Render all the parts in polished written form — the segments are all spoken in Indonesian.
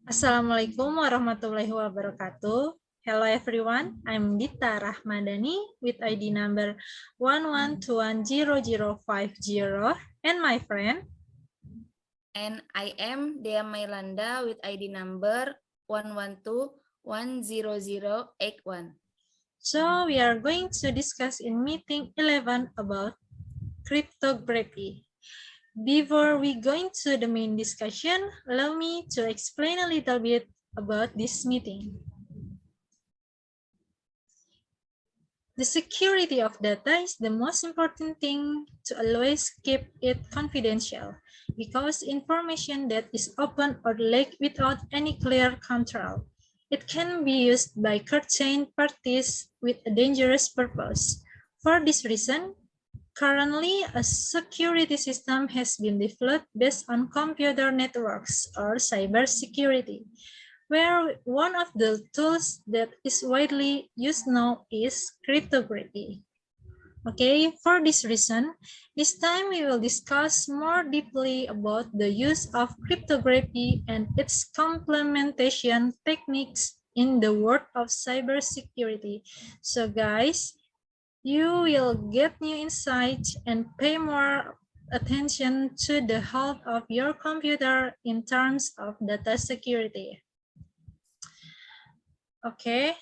Assalamualaikum warahmatullahi wabarakatuh. Hello everyone, I'm Dita Rahmadani with ID number 11210050 and my friend. And I am Dea Mailanda with ID number 112-10081. So we are going to discuss in meeting 11 about cryptography. Before we go into the main discussion, allow me to explain a little bit about this meeting. The security of data is the most important thing to always keep it confidential, because information that is open or leaked without any clear control, it can be used by certain parties with a dangerous purpose. For this reason, currently a security system has been developed based on computer networks or cybersecurity, where one of the tools that is widely used now is cryptography. Okay, for this reason, this time we will discuss more deeply about the use of cryptography and its complementation techniques in the world of cybersecurity. So guys, you will get new insights and pay more attention to the health of your computer in terms of data security. Okay.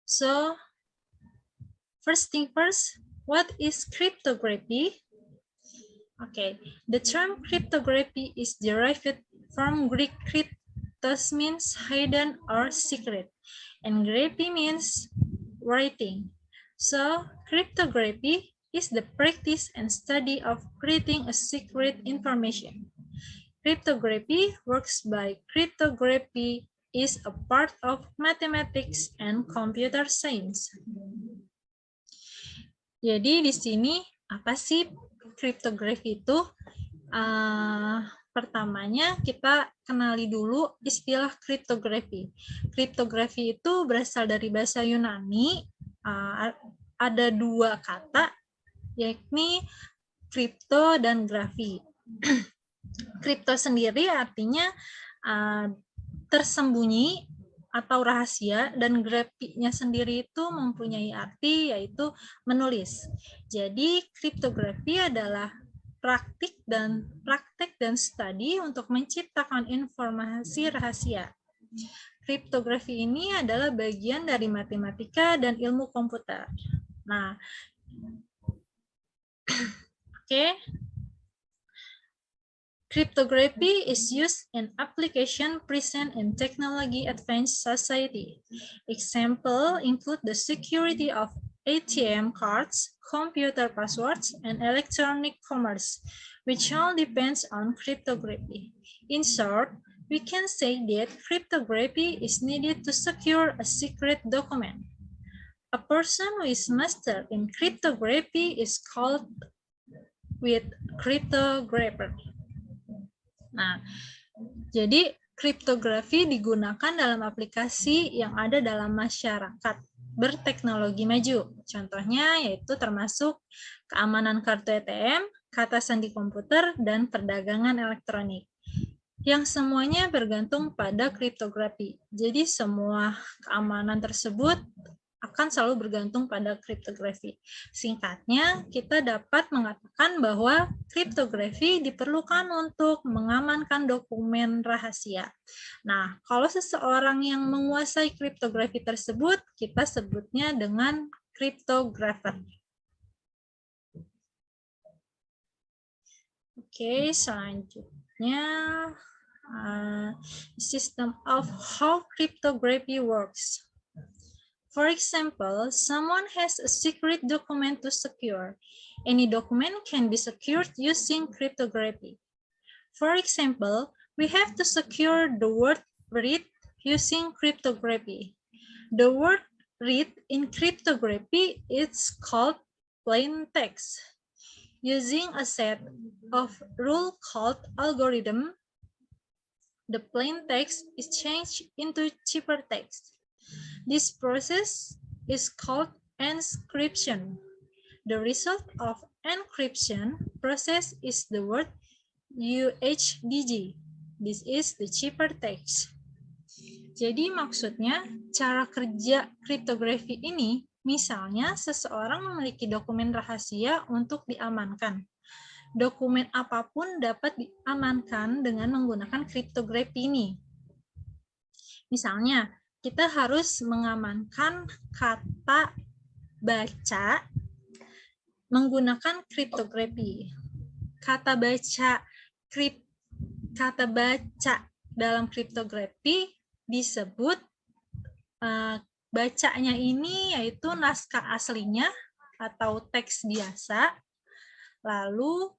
So, first thing first, what is cryptography? Okay, the term cryptography is derived from Greek kryptos means hidden or secret, and graphy means writing. So, cryptography is the practice and study of creating a secret information. Cryptography works by cryptography is a part of mathematics and computer science. Jadi di sini apa sih cryptography itu? Pertamanya kita kenali dulu istilah cryptography. Cryptography itu berasal dari bahasa Yunani. Ada dua kata, yakni crypto dan graphy. Crypto sendiri artinya tersembunyi atau rahasia, dan graphy-nya sendiri itu mempunyai arti yaitu menulis. Jadi kriptografi adalah praktek dan studi untuk menciptakan informasi rahasia. Kriptografi ini adalah bagian dari matematika dan ilmu komputer. Nah, oke. Cryptography is used in application present in technology advanced society. Example include the security of ATM cards, computer passwords, and electronic commerce, which all depends on cryptography. In short, we can say that cryptography is needed to secure a secret document. A person who is master in cryptography is called with cryptographer. Nah, jadi kriptografi digunakan dalam aplikasi yang ada dalam masyarakat berteknologi maju. Contohnya yaitu termasuk keamanan kartu ATM, kata sandi komputer, dan perdagangan elektronik. Yang semuanya bergantung pada kriptografi. Jadi semua keamanan tersebut akan selalu bergantung pada kriptografi. Singkatnya, kita dapat mengatakan bahwa kriptografi diperlukan untuk mengamankan dokumen rahasia. Nah, kalau seseorang yang menguasai kriptografi tersebut, kita sebutnya dengan cryptographer. Oke, selanjutnya system of how cryptography works. For example, someone has a secret document to secure. Any document can be secured using cryptography. For example, we have to secure the word read using cryptography. The word read in cryptography is called plain text. Using a set of rules called algorithm, the plain text is changed into ciphertext. This process is called encryption. The result of encryption process is the word UHDG. This is the ciphertext. Jadi maksudnya cara kerja kriptografi ini, misalnya seseorang memiliki dokumen rahasia untuk diamankan. Dokumen apapun dapat diamankan dengan menggunakan kriptografi ini. Misalnya, kita harus mengamankan kata baca menggunakan kriptografi. Kata baca dalam kriptografi disebut bacanya ini yaitu naskah aslinya atau teks biasa, lalu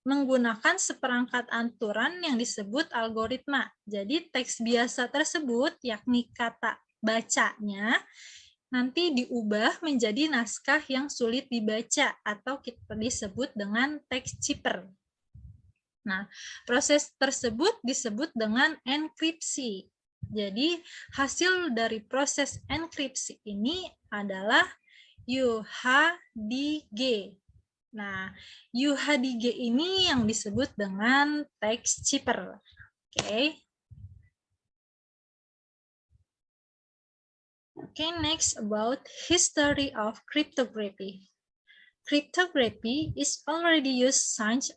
menggunakan seperangkat aturan yang disebut algoritma. Jadi teks biasa tersebut, yakni kata bacanya, nanti diubah menjadi naskah yang sulit dibaca atau kita disebut dengan teks cipher. Nah, proses tersebut disebut dengan enkripsi. Jadi, hasil dari proses enkripsi ini adalah UHDG. Nah, UHDG ini yang disebut dengan teks cipher. Oke. Okay, next about history of cryptography. Cryptography is already used since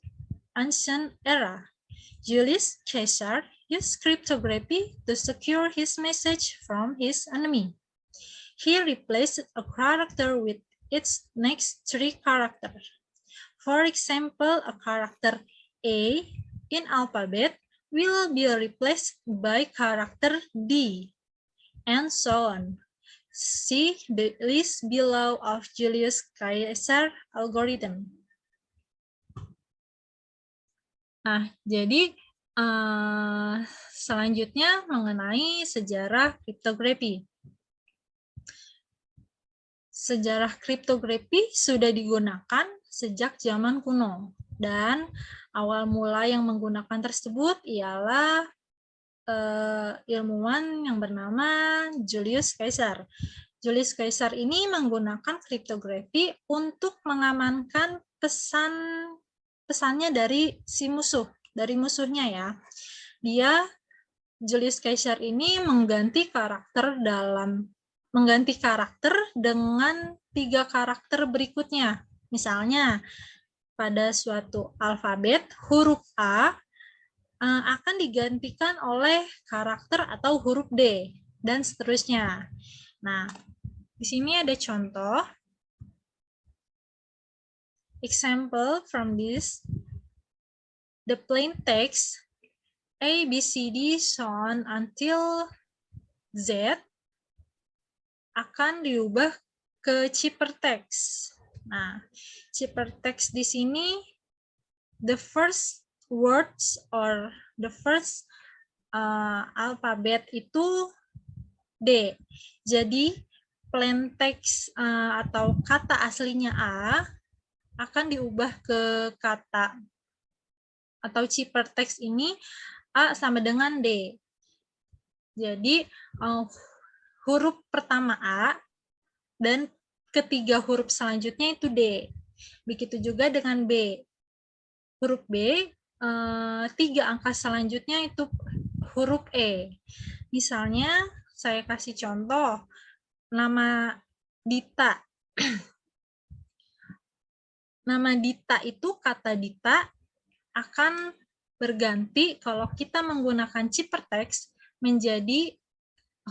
ancient era. Julius Caesar used cryptography to secure his message from his enemy. He replaced a character with its next 3 characters. For example, a character A in alphabet will be replaced by character D, and so on. See the list below of Julius Caesar algorithm. Nah, jadi selanjutnya mengenai sejarah kriptografi. Sejarah kriptografi sudah digunakan sejak zaman kuno, dan awal mula yang menggunakan tersebut ialah ilmuwan yang bernama Julius Caesar. Julius Caesar ini menggunakan kriptografi untuk mengamankan pesannya dari si musuh, dari musuhnya ya. Julius Caesar ini mengganti karakter dengan 3 karakter berikutnya. Misalnya, pada suatu alfabet, huruf A akan digantikan oleh karakter atau huruf D, dan seterusnya. Nah, di sini ada contoh. Example from this. The plain text A, B, C, D, so on until Z akan diubah ke ciphertext. Nah, ciphertext di sini the first words or the first alphabet itu D. Jadi plain text atau kata aslinya A akan diubah ke kata atau ciphertext ini A sama dengan D. Jadi huruf pertama A dan ketiga huruf selanjutnya itu D. Begitu juga dengan B. Huruf B, 3 angka selanjutnya itu huruf E. Misalnya, saya kasih contoh, nama Dita. Nama Dita itu, kata Dita akan berganti kalau kita menggunakan ciphertext menjadi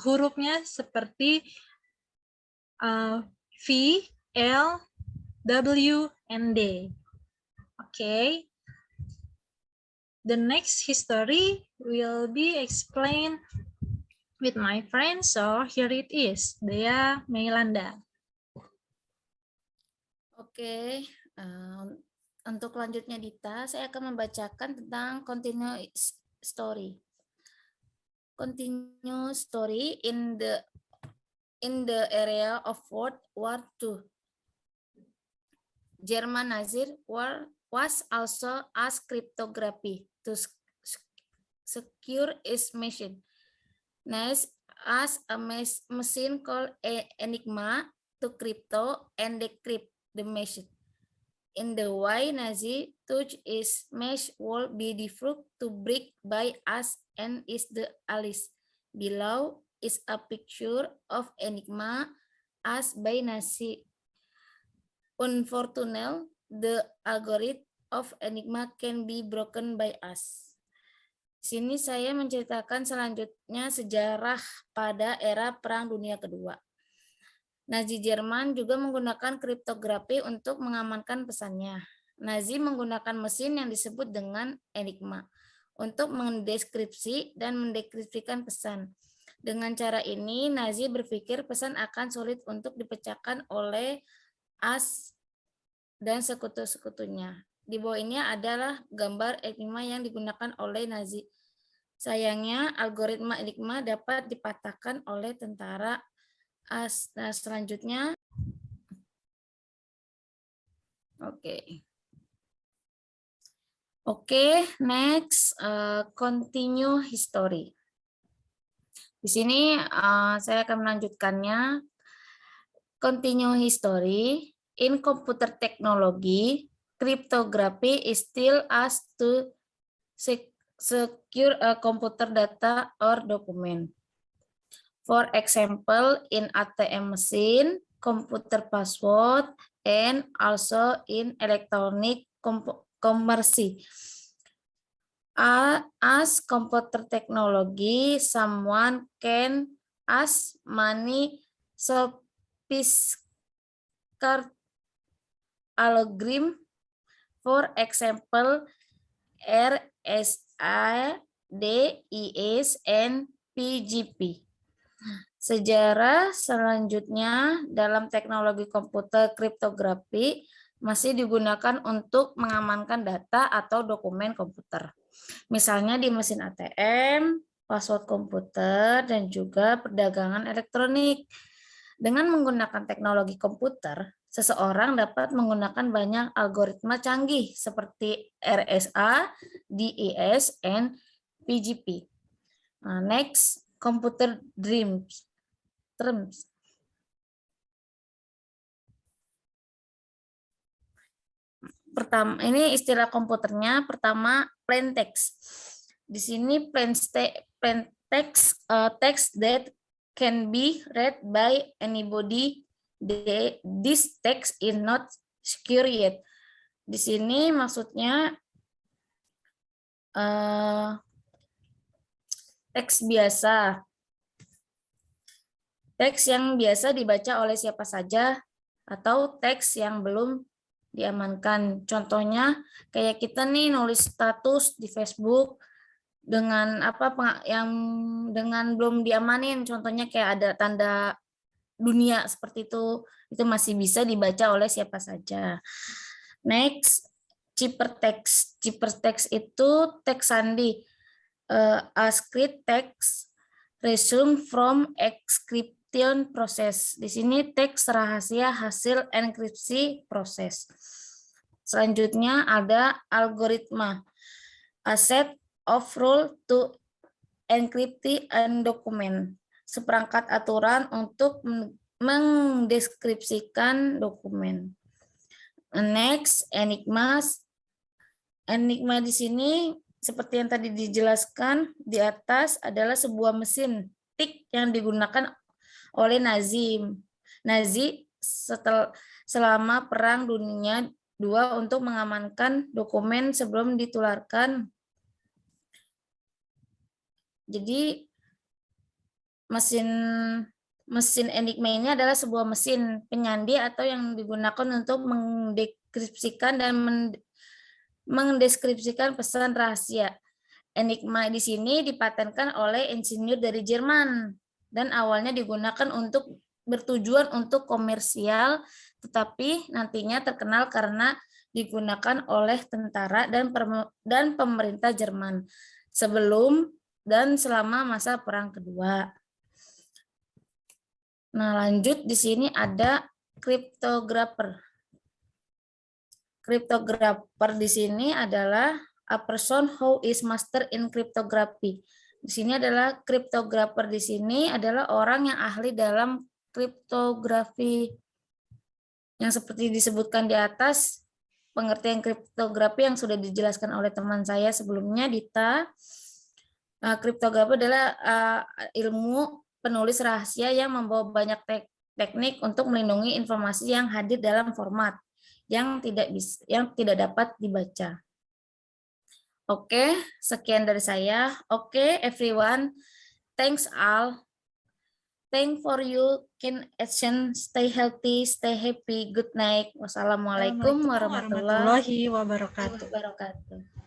hurufnya seperti V, L, W, and D. Okay. The next history will be explained with my friend. So here it is, Dea Meilanda. Oke, untuk lanjutnya Dita, saya akan membacakan tentang continuous story. Continuous story in the area of World War II. German Nazi war was also asked cryptography to secure its mission. Next, as a machine called Enigma to crypto and decrypt the message. in the way Nazi touch is mesh will be difficult to break by us and is the Alice. Below is a picture of Enigma as by Nazi. Unfortunately, the algorithm of Enigma can be broken by us. Sini saya menceritakan selanjutnya sejarah pada era Perang Dunia Kedua. Nazi Jerman juga menggunakan kriptografi untuk mengamankan pesannya. Nazi menggunakan mesin yang disebut dengan Enigma untuk mendeskripsi dan mendekripsikan pesan. Dengan cara ini, Nazi berpikir pesan akan sulit untuk dipecahkan oleh as dan sekutu-sekutunya. Di bawah ini adalah gambar Enigma yang digunakan oleh Nazi. Sayangnya, algoritma Enigma dapat dipatahkan oleh tentara as. Nah, selanjutnya, next, continue history. Di sini saya akan melanjutkannya. Continue history. In computer technology, cryptography is still used to secure computer data or document. For example, in ATM machine, computer password, and also in electronic commerce. As computer technology, someone can ask many sophisticated algorithm, for example, RSA, DES, and PGP. Sejarah selanjutnya dalam teknologi komputer kriptografi masih digunakan untuk mengamankan data atau dokumen komputer. Misalnya di mesin ATM, password komputer, dan juga perdagangan elektronik. Dengan menggunakan teknologi komputer, seseorang dapat menggunakan banyak algoritma canggih seperti RSA, DES, and PGP. Next, computer terms. Pertama, ini istilah komputernya. Pertama, plain text. Di sini plain text, text that can be read by anybody. This text is not secure yet. Di sini maksudnya teks biasa. Teks yang biasa dibaca oleh siapa saja atau teks yang belum diamankan. Contohnya kayak kita nih nulis status di Facebook dengan yang dengan belum diamanin, contohnya kayak ada tanda dunia seperti itu masih bisa dibaca oleh siapa saja. Next, ciphertext. Ciphertext itu teks sandi, a script text resume from encryption process. Di sini teks rahasia hasil enkripsi proses. Selanjutnya ada algoritma, a set of rule to encrypt and document, seperangkat aturan untuk mendeskripsikan dokumen. Next, enigma. Enigma di sini seperti yang tadi dijelaskan di atas adalah sebuah mesin tik yang digunakan oleh Nazi selama Perang Dunia II untuk mengamankan dokumen sebelum ditularkan. Jadi mesin Enigma ini adalah sebuah mesin penyandi atau yang digunakan untuk mendekripsikan dan mendeskripsikan pesan rahasia. Enigma di sini dipatenkan oleh insinyur dari Jerman dan awalnya digunakan bertujuan untuk komersial, tetapi nantinya terkenal karena digunakan oleh tentara dan pemerintah Jerman sebelum dan selama masa Perang Kedua. Nah, lanjut di sini ada cryptographer. Cryptographer di sini adalah a person who is master in cryptography. Di sini adalah cryptographer di sini adalah orang yang ahli dalam kriptografi yang seperti disebutkan di atas pengertian kriptografi yang sudah dijelaskan oleh teman saya sebelumnya, Dita. Kriptografi adalah ilmu penulis rahasia yang membawa banyak teknik untuk melindungi informasi yang hadir dalam format yang tidak dapat dibaca. Oke, sekian dari saya. Oke, everyone. Thanks all. Thank for you. Can action. Stay healthy, stay happy. Good night. Wassalamualaikum warahmatullahi wabarakatuh. wabarakatuh.